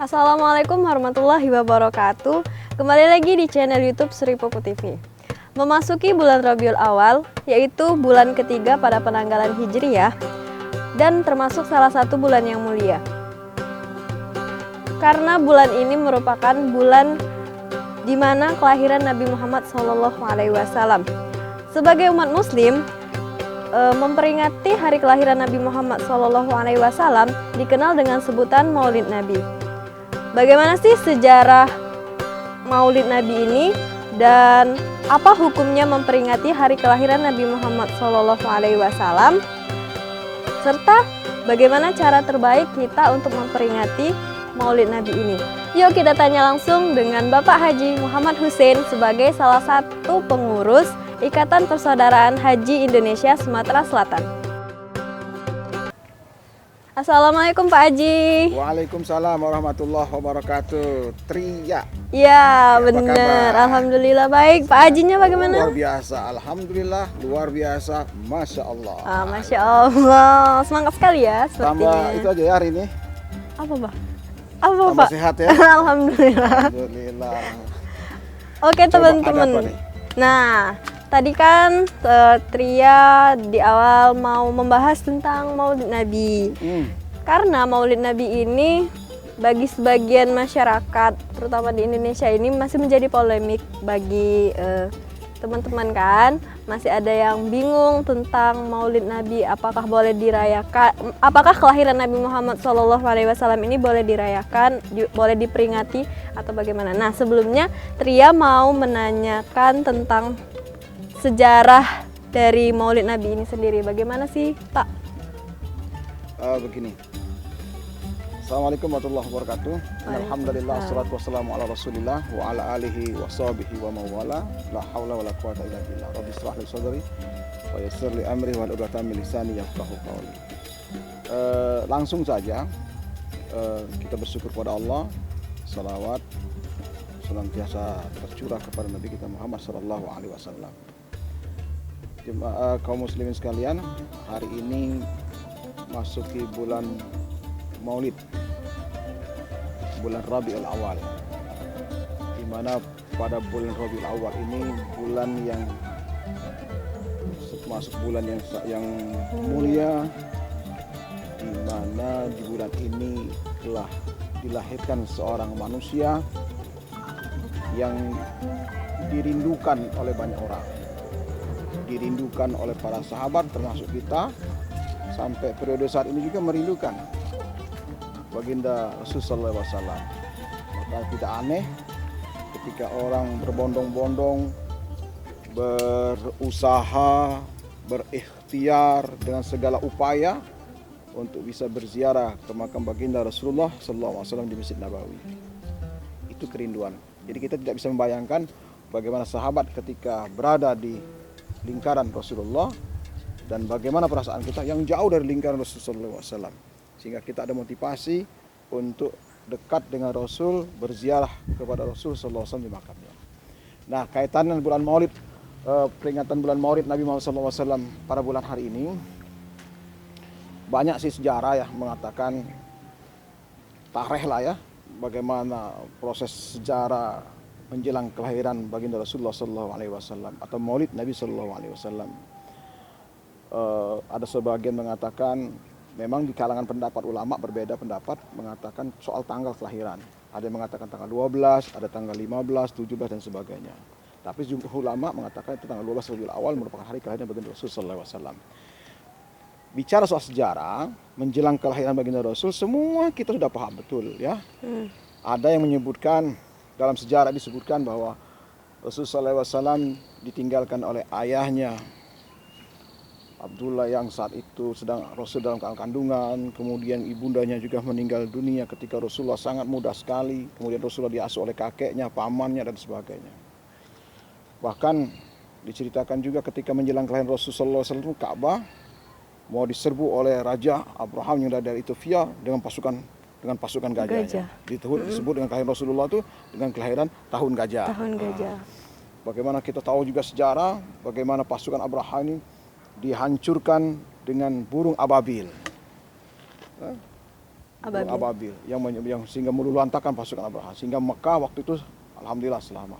Assalamualaikum warahmatullahi wabarakatuh. Kembali lagi di channel YouTube Sri Pupu TV. Memasuki bulan Rabiul Awal, yaitu bulan ketiga pada penanggalan Hijriyah, dan termasuk salah satu bulan yang mulia. Karena bulan ini merupakan bulan di mana kelahiran Nabi Muhammad SAW. Sebagai umat Muslim, memperingati hari kelahiran Nabi Muhammad SAW dikenal dengan sebutan Maulid Nabi. Bagaimana sih sejarah Maulid Nabi ini dan apa hukumnya memperingati hari kelahiran Nabi Muhammad SAW? Serta bagaimana cara terbaik kita untuk memperingati Maulid Nabi ini? Yuk kita tanya langsung dengan Bapak Haji Muhammad Hussein sebagai salah satu pengurus Ikatan Persaudaraan Haji Indonesia Sumatera Selatan. Assalamualaikum Pak Haji. Waalaikumsalam warahmatullahi wabarakatuh. Tria. Ya benar, alhamdulillah baik. Pak Hajinya bagaimana? Luar biasa, alhamdulillah luar biasa, masya Allah. Masya Allah, semangat sekali ya sepertinya. Tambah itu aja ya hari ini. Apa Pak? Apa Tambah Pak? sehat ya. Alhamdulillah. Alhamdulillah. Oke teman-teman. Nah, tadi kan Tria di awal mau membahas tentang Maulid Nabi. Karena Maulid Nabi ini bagi sebagian masyarakat, terutama di Indonesia ini masih menjadi polemik bagi teman-teman kan. Masih ada yang bingung tentang Maulid Nabi, apakah boleh dirayakan, apakah kelahiran Nabi Muhammad SAW ini boleh dirayakan, boleh diperingati atau bagaimana. Nah, sebelumnya Tria mau menanyakan tentang sejarah dari Maulid Nabi ini sendiri. Bagaimana sih, Pak? Begini. Assalamualaikum warahmatullahi wabarakatuh. Alhamdulillah, wassalatu wassalamu ala rasulillah wa ala alihi wa sahbihi wa mawala. La hawla wa la quwata illa billah. Rabbi shrah li sadri wa yassir li amri wa uqdatam min lisani yafqahu qawli. Langsung saja kita bersyukur kepada Allah. Salawat senantiasa tercurah kepada Nabi kita Muhammad sallallahu alaihi wasallam. Kaum muslimin sekalian, hari ini masuki bulan Maulid, bulan Rabiul Awal, di mana pada bulan Rabiul Awal ini bulan yang masuk bulan yang mulia, di mana di bulan ini telah dilahirkan seorang manusia yang dirindukan oleh banyak orang, dirindukan oleh para sahabat termasuk kita, sampai periode saat ini juga merindukan baginda Rasulullah SAW. Maka tidak aneh ketika orang berbondong-bondong berusaha, berikhtiar dengan segala upaya untuk bisa berziarah ke makam baginda Rasulullah SAW di Masjid Nabawi. Itu kerinduan. Jadi kita tidak bisa membayangkan bagaimana sahabat ketika berada di lingkaran Rasulullah dan bagaimana perasaan kita yang jauh dari lingkaran Rasulullah SAW. Sehingga kita ada motivasi untuk dekat dengan Rasul, berziarah kepada Rasul SAW di makamnya. Nah, kaitan dengan bulan Maulid, peringatan bulan Maulid Nabi Muhammad SAW pada bulan hari ini, banyak sih sejarah ya mengatakan tarikh lah ya, bagaimana proses sejarah menjelang kelahiran baginda Rasulullah SAW atau Maulid Nabi SAW. Ada sebagian mengatakan memang di kalangan pendapat ulama berbeda pendapat mengatakan soal tanggal kelahiran. Ada yang mengatakan tanggal 12, ada tanggal 15, 17 dan sebagainya. Tapi jumhur ulama mengatakan itu tanggal 12 Rabiul Awal merupakan hari kelahiran baginda Rasul SAW. Bicara soal sejarah menjelang kelahiran baginda Rasul, semua kita sudah paham betul ya. Ada yang menyebutkan, dalam sejarah disebutkan bahwa Rasulullah SAW ditinggalkan oleh ayahnya Abdullah yang saat itu sedang Rasul dalam kandungan, kemudian ibundanya juga meninggal dunia ketika Rasulullah sangat muda sekali, kemudian Rasulullah diasuh oleh kakeknya, pamannya dan sebagainya. Bahkan diceritakan juga ketika menjelang kelahiran Rasulullah SAW, Ka'bah mau diserbu oleh Raja Abraham yang dari Ethiopia dengan pasukan gajahnya. Disebut dengan kelahiran Rasulullah itu dengan kelahiran tahun gajah. Bagaimana kita tahu juga sejarah bagaimana pasukan Abraham ini dihancurkan dengan burung ababil. Ababil yang sehingga meluluantakan pasukan Abraha, sehingga Mekah waktu itu alhamdulillah selamat.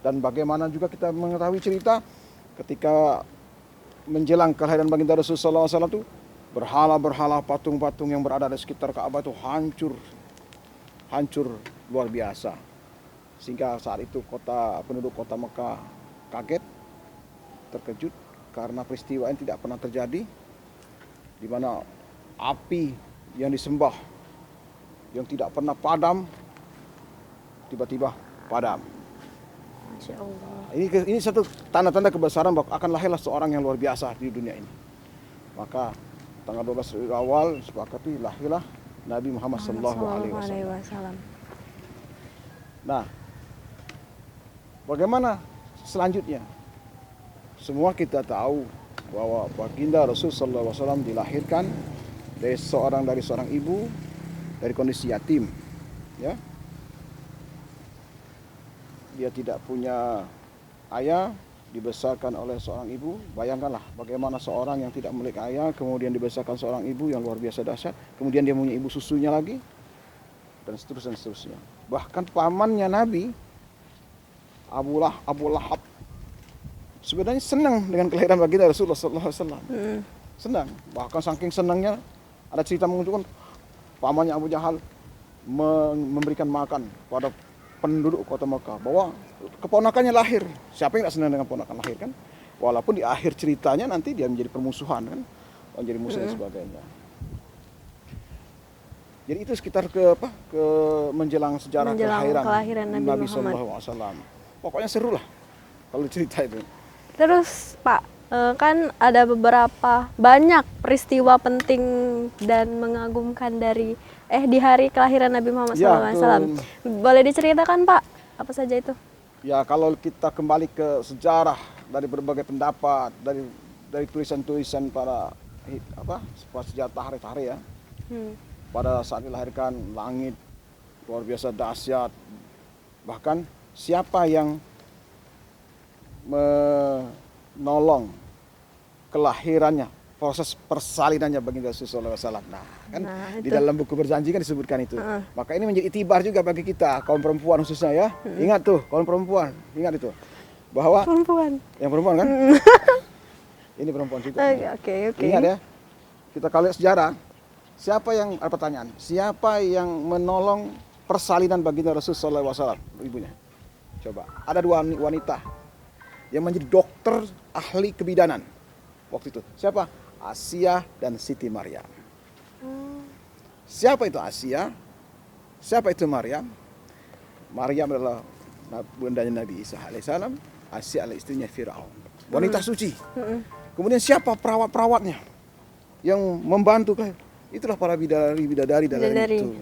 Dan bagaimana juga kita mengetahui cerita ketika menjelang kelahiran baginda Rasulullah SAW itu berhala-berhala, patung-patung yang berada di sekitar Ka'bah itu hancur luar biasa, sehingga saat itu penduduk kota Mekah kaget, terkejut karena peristiwa ini tidak pernah terjadi, di mana api yang disembah yang tidak pernah padam tiba-tiba padam. Masya Allah. Ini satu tanda-tanda kebesaran bahwa akan lahirlah seorang yang luar biasa di dunia ini. Maka tanggal 12 Rabiul Awal sepakati lahirlah Nabi Muhammad sallallahu alaihi wasallam. Nah, bagaimana selanjutnya? Semua kita tahu bahwa baginda Rasul sallallahu alaihi wasallam dilahirkan dari seorang ibu dari kondisi yatim, ya. Dia tidak punya ayah, dibesarkan oleh seorang ibu. Bayangkanlah bagaimana seorang yang tidak memiliki ayah kemudian dibesarkan seorang ibu yang luar biasa dahsyat, kemudian dia punya ibu susunya lagi, dan seterusnya. Bahkan pamannya Nabi, Abu Lahab, sebenarnya senang dengan kelahiran baginda Rasulullah SAW. Senang, bahkan saking senangnya ada cerita menunjukkan pamannya Abu Jahal memberikan makan pada penduduk kota Mekah bahwa keponakannya lahir. Siapa yang tidak senang dengan ponakan lahir kan? Walaupun di akhir ceritanya nanti dia menjadi permusuhan kan, menjadi musuh dan sebagainya. Jadi itu sekitar ke menjelang sejarah kelahiran Nabi SAW. Pokoknya seru lah kalau cerita itu. Terus Pak, kan ada banyak peristiwa penting dan mengagumkan di hari kelahiran Nabi Muhammad SAW. Boleh diceritakan Pak, apa saja itu? Ya, kalau kita kembali ke sejarah dari berbagai pendapat, dari tulisan-tulisan para sejarah tarikh ya. Pada saat dilahirkan, langit luar biasa dahsyat. Bahkan siapa yang menolong kelahirannya, proses persalinannya baginda Rasulullah SAW. Nah, kan di dalam buku berjanji kan disebutkan itu. Maka ini menjadi itibar juga bagi kita, kaum perempuan khususnya ya. Ingat tuh, kaum perempuan, ingat itu. Bahwa yang perempuan kan? Ini perempuan juga. Oke. Ingat ya, kita kalau lihat sejarah, ada pertanyaan, siapa yang menolong persalinan baginda Rasulullah SAW, ibunya? Coba, ada dua wanita yang menjadi dokter ahli kebidanan waktu itu. Siapa? Asia dan Siti Maryam. Siapa itu Asia? Siapa itu Maryam? Maryam adalah bundanya Nabi Isa alaihissalam. Asia adalah istrinya Firaun. Wanita suci. Kemudian siapa perawat-perawatnya yang membantu? Itulah para bidadari dalam itu.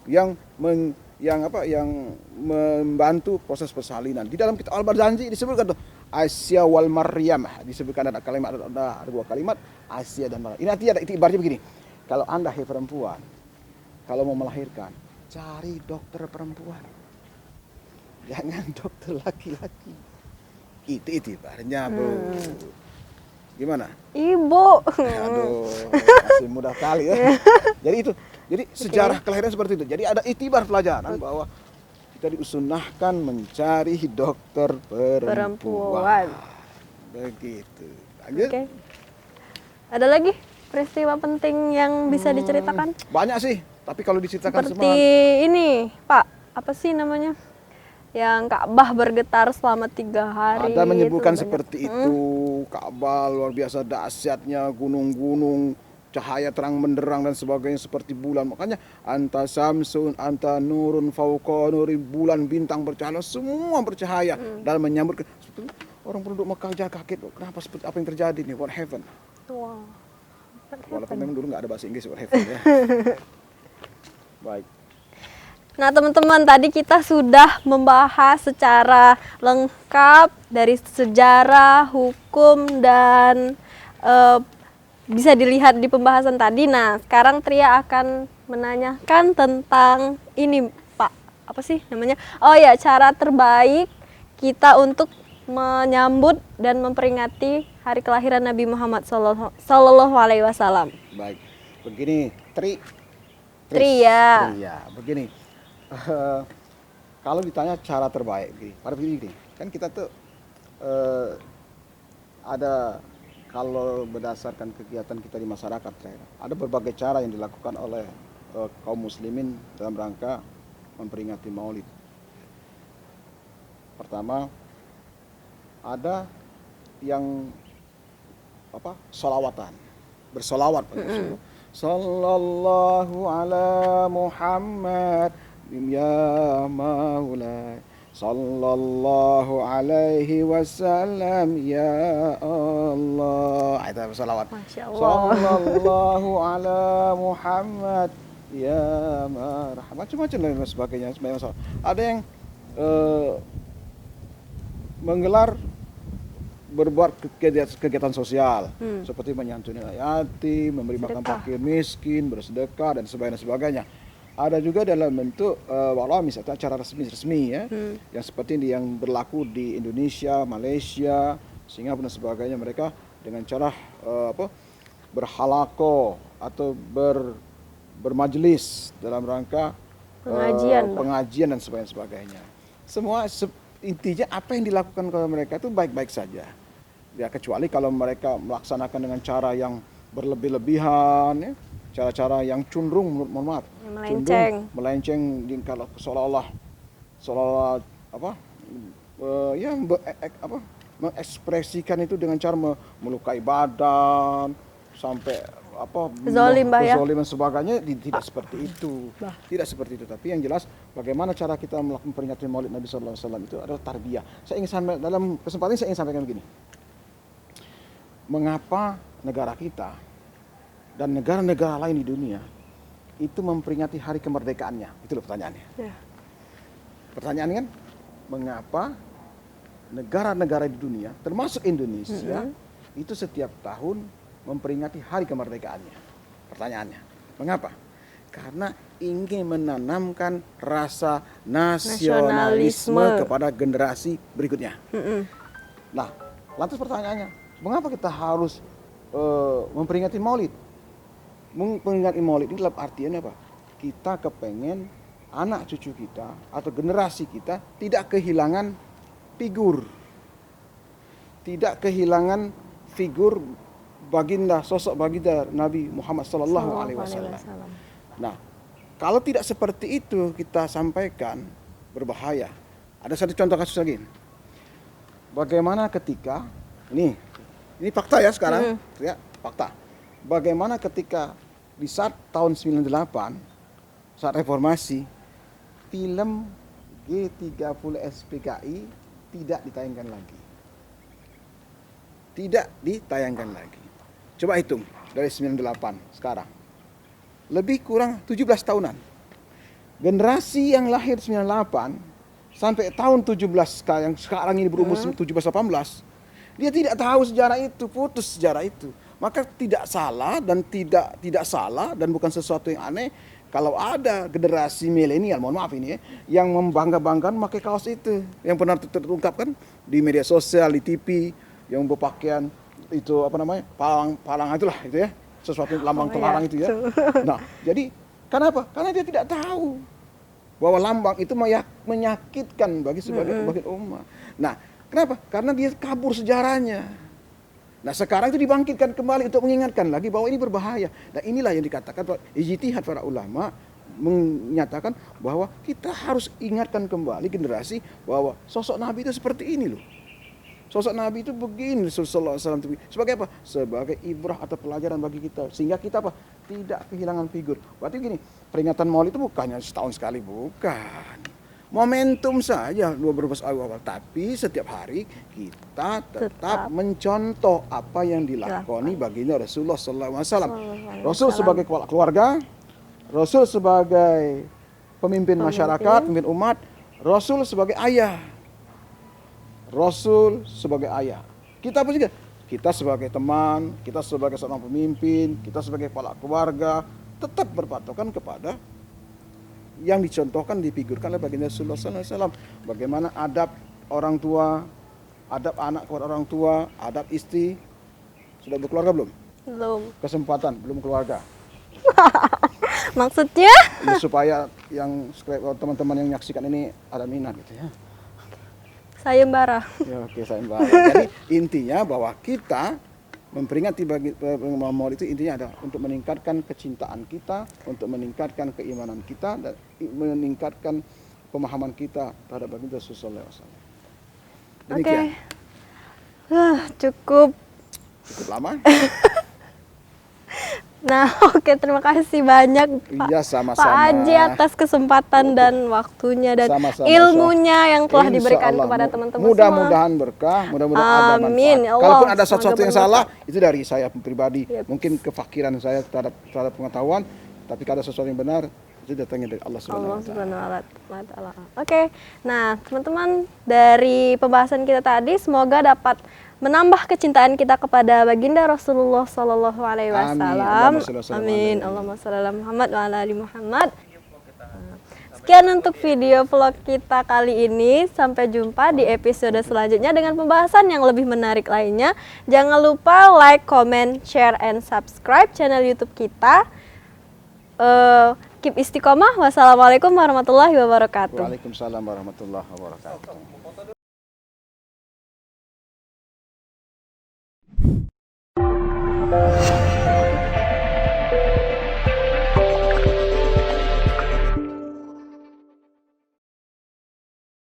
Yang membantu proses persalinan. Di dalam kitab Al-Barzanji disebutkan tuh Asia wal Maryam, disebutkan ada dua kalimat Asia dan Maryam. Ini artinya ada itibarnya begini. Kalau Anda perempuan, kalau mau melahirkan, cari dokter perempuan. Jangan dokter laki-laki. Itu itibarnya, Bu. Gimana? Ibu. Aduh, masih mudah kali ya. Jadi sejarah kelahiran seperti itu. Jadi ada itibar pelajaran bahwa kita diusunahkan mencari dokter perempuan. Begitu. Lanjut. Oke. Ada lagi peristiwa penting yang bisa diceritakan? Banyak sih, tapi kalau diceritakan seperti ini, Pak, apa sih namanya? Yang Ka'bah bergetar selama 3 hari. Ada menyebutkan seperti itu. Ka'bah luar biasa dahsyatnya, gunung-gunung, cahaya terang benderang dan sebagainya seperti bulan. Makanya anta samsun, anta nurun fauqa nuri, bulan, bintang bercahaya, semua bercahaya dalam menyambut. Orang penduduk Mekah aja kaget, kenapa seperti apa yang terjadi nih? What happened? Wow. Walaupun memang dulu nggak ada bahasa Inggris what happened ya. Baik. Nah teman-teman, tadi kita sudah membahas secara lengkap dari sejarah, hukum, dan bisa dilihat di pembahasan tadi. Nah sekarang Tria akan menanyakan tentang ini Pak, apa sih namanya? Oh ya, cara terbaik kita untuk menyambut dan memperingati hari kelahiran Nabi Muhammad Sallallahu Alaihi Wasallam. Baik, begini Tri, Tria. Tria. Begini, kalau ditanya cara terbaik, begini, kan kita tuh ada, kalau berdasarkan kegiatan kita di masyarakat, ada berbagai cara yang dilakukan oleh kaum muslimin dalam rangka memperingati Maulid. Pertama, ada yang sholawatan, bersolawat pada Rasulullah. Sallallahu ala Muhammad ya maulai. Sallallahu alaihi wasallam ya Allah. Itu bersolawat. Masya Allah. Sallallahu ala Muhammad ya marham. Macam-macam dan sebagainya. Ada yang menggelar berbuat kegiatan sosial seperti menyantuni yatim, memberi makan fakir miskin, bersedekah dan sebagainya. Ada juga dalam bentuk misalnya acara resmi ya, yang seperti yang berlaku di Indonesia, Malaysia, Singapura dan sebagainya. Mereka dengan cara berhalaqah atau bermajelis dalam rangka pengajian dan sebagainya. Semua intinya apa yang dilakukan oleh mereka itu baik-baik saja. Ya, kecuali kalau mereka melaksanakan dengan cara yang berlebih-lebihan, ya, cara-cara yang cenderung, mohon maaf, melenceng, kalau seolah-olah mengekspresikan itu dengan cara melukai badan sampai zalim dan sebagainya. Tidak seperti itu. Tidak seperti itu. Tapi yang jelas bagaimana cara kita memperingati Maulid Nabi sallallahu alaihi wasallam itu adalah tarbiyah. Dalam kesempatan ini saya ingin sampaikan begini. Mengapa negara kita dan negara-negara lain di dunia itu memperingati hari kemerdekaannya? Itu loh pertanyaannya. Yeah. Pertanyaannya kan, mengapa negara-negara di dunia, termasuk Indonesia, itu setiap tahun memperingati hari kemerdekaannya? Pertanyaannya, mengapa? Karena ingin menanamkan rasa nasionalisme kepada generasi berikutnya. Nah, lantas pertanyaannya, mengapa kita harus memperingati Maulid? Memperingati Maulid ini dalam artian apa? Kita kepengen anak cucu kita atau generasi kita tidak kehilangan figur. Tidak kehilangan figur sosok baginda Nabi Muhammad sallallahu alaihi wasallam. Nah, kalau tidak seperti itu kita sampaikan, berbahaya. Ada satu contoh kasus lagi. Bagaimana ketika ini fakta ya sekarang, ya, fakta. Bagaimana ketika di saat tahun 98, saat reformasi, film G30 SPKI tidak ditayangkan lagi. Tidak ditayangkan lagi. Coba hitung dari 98 sekarang. Lebih kurang 17 tahunan. Generasi yang lahir 98 sampai tahun 17 yang sekarang ini berumur 17-18, dia tidak tahu sejarah itu, putus sejarah itu. Maka tidak salah dan bukan sesuatu yang aneh kalau ada generasi milenial, mohon maaf ini ya, yang membangga-banggakan memakai kaos itu. Yang pernah terungkapkan di media sosial, di TV, yang berpakaian itu palang itulah itu ya, sesuatu lambang terlarang itu ya. Nah, jadi kenapa? Karena dia tidak tahu bahwa lambang itu menyakitkan bagi sebagian umat. Nah, kenapa? Karena dia kabur sejarahnya. Nah, sekarang itu dibangkitkan kembali untuk mengingatkan lagi bahwa ini berbahaya. Nah, inilah yang dikatakan ijtihad para ulama menyatakan bahwa kita harus ingatkan kembali generasi bahwa sosok Nabi itu seperti ini loh. Sosok Nabi itu begini sallallahu alaihi wasallam. Sebagai apa? Sebagai ibrah atau pelajaran bagi kita. Sehingga kita tidak kehilangan figur. Berarti gini, peringatan Maulid itu bukannya setahun sekali, bukan. Momentum saja beberapa awal, tapi setiap hari kita tetap mencontoh apa yang dilakoni baginda Rasulullah sallallahu alaihi wasallam. Rasul sebagai kepala keluarga, Rasul sebagai pemimpin masyarakat, pemimpin umat, Rasul sebagai ayah. Rasul sebagai ayah. Kita pun juga, kita sebagai teman, kita sebagai seorang pemimpin, kita sebagai kepala keluarga, tetap berpatokan kepada yang dicontohkan, difigurkan oleh baginda Rasulullah SAW. Bagaimana adab orang tua, adab anak kepada orang tua, adab istri. Sudah berkeluarga belum? Belum. Kesempatan, belum keluarga. Maksudnya? Ini supaya yang teman-teman yang menyaksikan ini ada minat gitu ya. Sayembara. Ya oke, sayembara. Jadi intinya bahwa kita memperingati bagi Maulid itu intinya ada untuk meningkatkan kecintaan kita, untuk meningkatkan keimanan kita dan meningkatkan pemahaman kita terhadap baginda Rasulullah SAW. Demikian. Cukup. Cukup lama. Nah, oke, terima kasih banyak Pak, Iya, Pak sama-sama. Aji atas kesempatan dan waktunya dan Sama-sama, ilmunya yang telah Insya diberikan Allah. kepada teman-teman Mudah-mudahan berkah, mudah-mudahan ada Amin, manfaat. ya Allah, Kalaupun ada semoga sesuatu yang bermanfaat. salah, itu dari saya pribadi. Yep. Mungkin kefakiran saya terhadap pengetahuan, tapi kalau ada sesuatu yang benar, itu datangnya dari Allah Subhanahu wa Ta'ala. Oke, nah teman-teman, dari pembahasan kita tadi semoga dapat menambah kecintaan kita kepada baginda Rasulullah Sallallahu Alaihi Wasallam. Amin. Allahumma sholli ala Muhammad wa ala ali Muhammad. Sekian untuk video vlog kita kali ini. Sampai jumpa di episode selanjutnya dengan pembahasan yang lebih menarik lainnya. Jangan lupa like, comment, share, and subscribe channel YouTube kita. Keep istiqomah. Wassalamualaikum warahmatullahi wabarakatuh. Waalaikumsalam warahmatullahi wabarakatuh.